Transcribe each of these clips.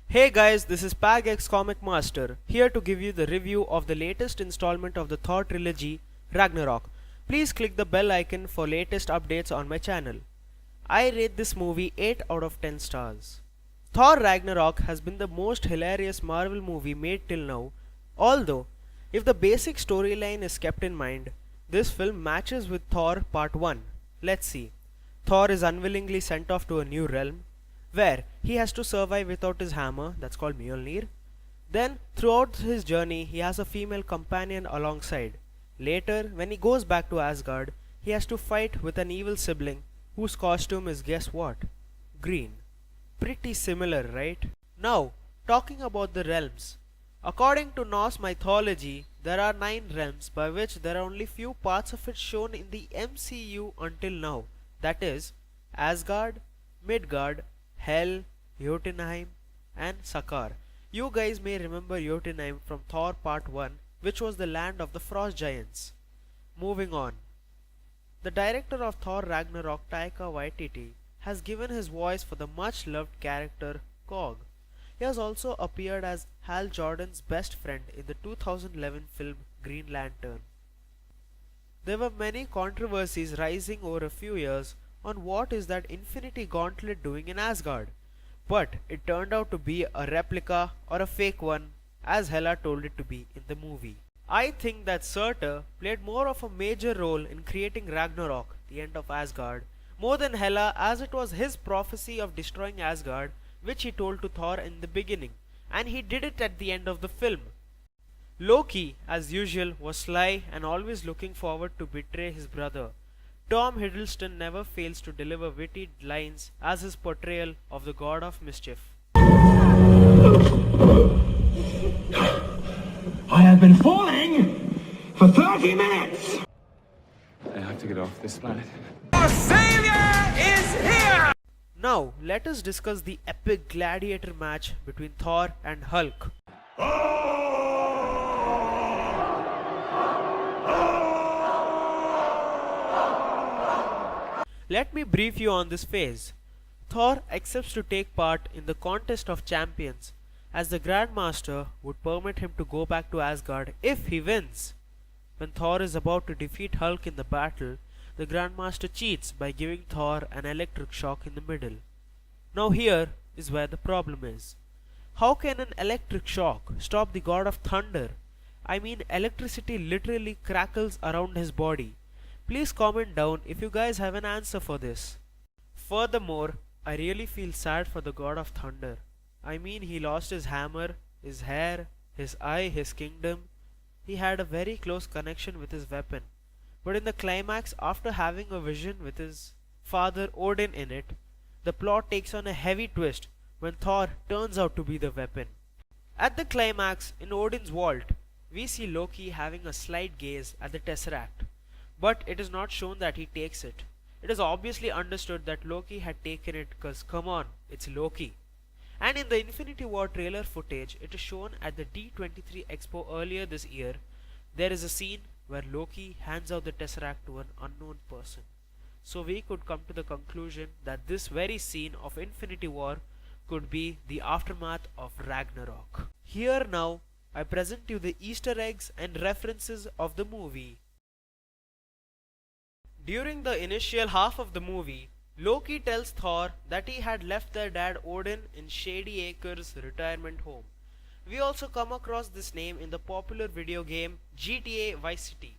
Hey guys, this is PagXcomic Master, here to give you the review of the latest installment of the Thor trilogy, Ragnarok. Please click the bell icon for latest updates on my channel. I rate this movie 8 out of 10 stars. Thor Ragnarok has been the most hilarious Marvel movie made till now, although, if the basic storyline is kept in mind, this film matches with Thor Part 1. Let's see. Thor is unwillingly sent off to a new realm, where he has to survive without his hammer, that's called Mjolnir. Then, throughout his journey, he has a female companion alongside. Later, when he goes back to Asgard, he has to fight with an evil sibling whose costume is, guess what? Green. Pretty similar, right? Now, talking about the realms. According to Norse mythology, there are 9 realms by which there are only few parts of it shown in the MCU until now. That is, Asgard, Midgard, Hel, Jotunheim and Sakar. You guys may remember Jotunheim from Thor Part 1, which was the land of the frost giants. Moving on. The director of Thor Ragnarok, Taika Waititi, has given his voice for the much loved character Kog. He has also appeared as Hal Jordan's best friend in the 2011 film Green Lantern. There were many controversies rising over a few years on what is that Infinity Gauntlet doing in Asgard, but it turned out to be a replica or a fake one, as Hela told it to be in the movie. I think that Surtur played more of a major role in creating Ragnarok, the end of Asgard, more than Hela, as it was his prophecy of destroying Asgard which he told to Thor in the beginning, and he did it at the end of the film. Loki, as usual, was sly and always looking forward to betray his brother. Tom Hiddleston never fails to deliver witty lines as his portrayal of the god of mischief. I have been falling for 30 minutes! I have to get off this planet. Our savior is here! Now, let us discuss the epic gladiator match between Thor and Hulk. Let me brief you on this phase. Thor accepts to take part in the contest of champions, as the Grandmaster would permit him to go back to Asgard if he wins. When Thor is about to defeat Hulk in the battle, the Grandmaster cheats by giving Thor an electric shock in the middle. Now here is where the problem is. How can an electric shock stop the god of thunder? I mean, electricity literally crackles around his body. Please comment down if you guys have an answer for this. Furthermore, I really feel sad for the god of thunder. I mean, he lost his hammer, his hair, his eye, his kingdom. He had a very close connection with his weapon. But in the climax, after having a vision with his father Odin in it, the plot takes on a heavy twist when Thor turns out to be the weapon. At the climax, in Odin's vault, we see Loki having a slight gaze at the Tesseract. But it is not shown that he takes it. It is obviously understood that Loki had taken it because, come on, it's Loki. And in the Infinity War trailer footage, it is shown at the D23 Expo earlier this year. There is a scene where Loki hands out the Tesseract to an unknown person. So we could come to the conclusion that this very scene of Infinity War could be the aftermath of Ragnarok. Here now, I present you the Easter eggs and references of the movie. During the initial half of the movie, Loki tells Thor that he had left their dad Odin in Shady Acres retirement home. We also come across this name in the popular video game GTA Vice City.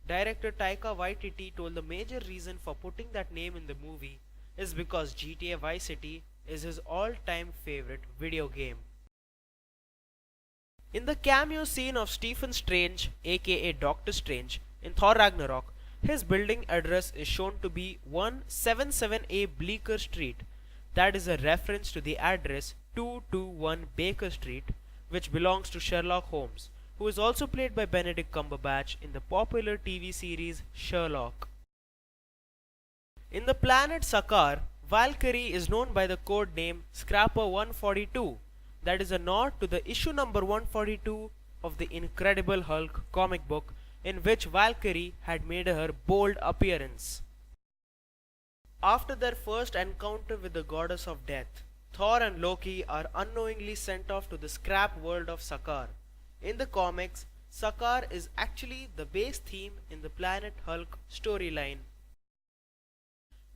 Director Taika Waititi told the major reason for putting that name in the movie is because GTA Vice City is his all-time favorite video game. In the cameo scene of Stephen Strange, aka Doctor Strange, in Thor Ragnarok, his building address is shown to be 177A Bleecker Street. That is a reference to the address 221 Baker Street, which belongs to Sherlock Holmes, who is also played by Benedict Cumberbatch in the popular TV series Sherlock. In the planet Sakar, Valkyrie is known by the code name Scrapper 142. That is a nod to the issue number 142 of the Incredible Hulk comic book, in which Valkyrie had made her bold appearance. After their first encounter with the goddess of death, Thor and Loki are unknowingly sent off to the scrap world of Sakaar. In the comics, Sakaar is actually the base theme in the Planet Hulk storyline.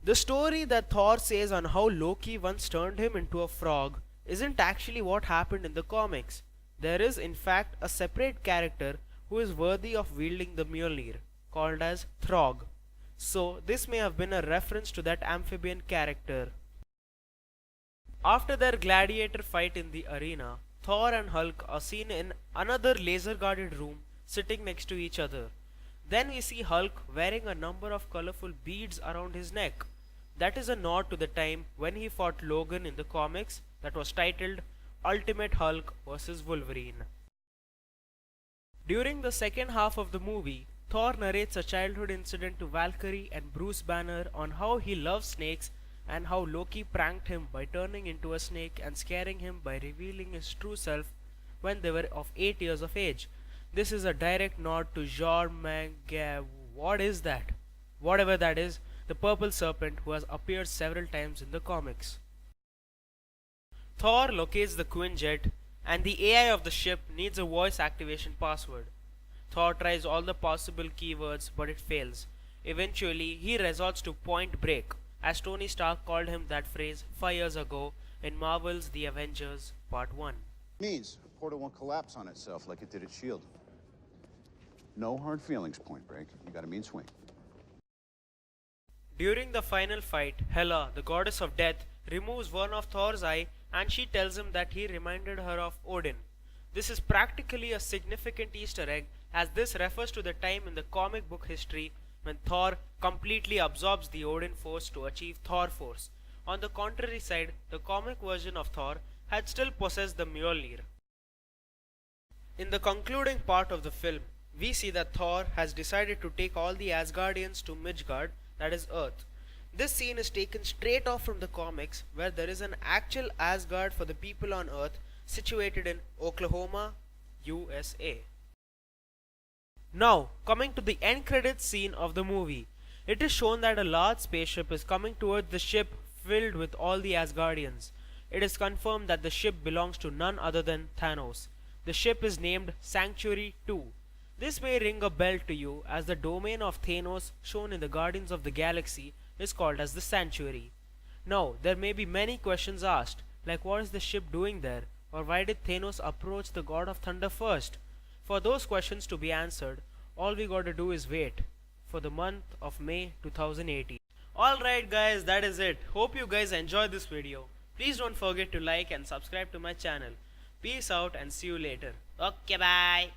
The story that Thor says on how Loki once turned him into a frog isn't actually what happened in the comics. There is in fact a separate character who is worthy of wielding the Mjolnir, called as Throg. So this may have been a reference to that amphibian character. After their gladiator fight in the arena, Thor and Hulk are seen in another laser guarded room sitting next to each other. Then we see Hulk wearing a number of colorful beads around his neck. That is a nod to the time when he fought Logan in the comics that was titled Ultimate Hulk vs. Wolverine. During the second half of the movie, Thor narrates a childhood incident to Valkyrie and Bruce Banner on how he loves snakes and how Loki pranked him by turning into a snake and scaring him by revealing his true self when they were of 8 years of age. This is a direct nod to what is that? Whatever that is, the purple serpent who has appeared several times in the comics. Thor locates the Quinjet and the AI of the ship needs a voice activation password. Thor tries all the possible keywords but it fails. Eventually, he resorts to Point Break, as Tony Stark called him that phrase 5 years ago in Marvel's The Avengers Part 1. Means a portal won't collapse on itself like it did at S.H.I.E.L.D. No hard feelings, Point Break. You got a mean swing. During the final fight, Hela, the goddess of death, removes one of Thor's eye and she tells him that he reminded her of Odin. This is practically a significant Easter egg as this refers to the time in the comic book history when Thor completely absorbs the Odin force to achieve Thor force. On the contrary side, the comic version of Thor had still possessed the Mjolnir. In the concluding part of the film, we see that Thor has decided to take all the Asgardians to Midgard, that is Earth. This scene is taken straight off from the comics where there is an actual Asgard for the people on Earth situated in Oklahoma, USA. Now, coming to the end credits scene of the movie, it is shown that a large spaceship is coming towards the ship filled with all the Asgardians. It is confirmed that the ship belongs to none other than Thanos. The ship is named Sanctuary 2. This may ring a bell to you as the domain of Thanos shown in the Guardians of the Galaxy is called as the Sanctuary. Now, there may be many questions asked, like what is the ship doing there, or why did Thanos approach the God of Thunder first? For those questions to be answered, all we gotta do is wait for the month of May 2018. Alright guys, that is it. Hope you guys enjoyed this video. Please don't forget to like and subscribe to my channel. Peace out and see you later. Okay, bye.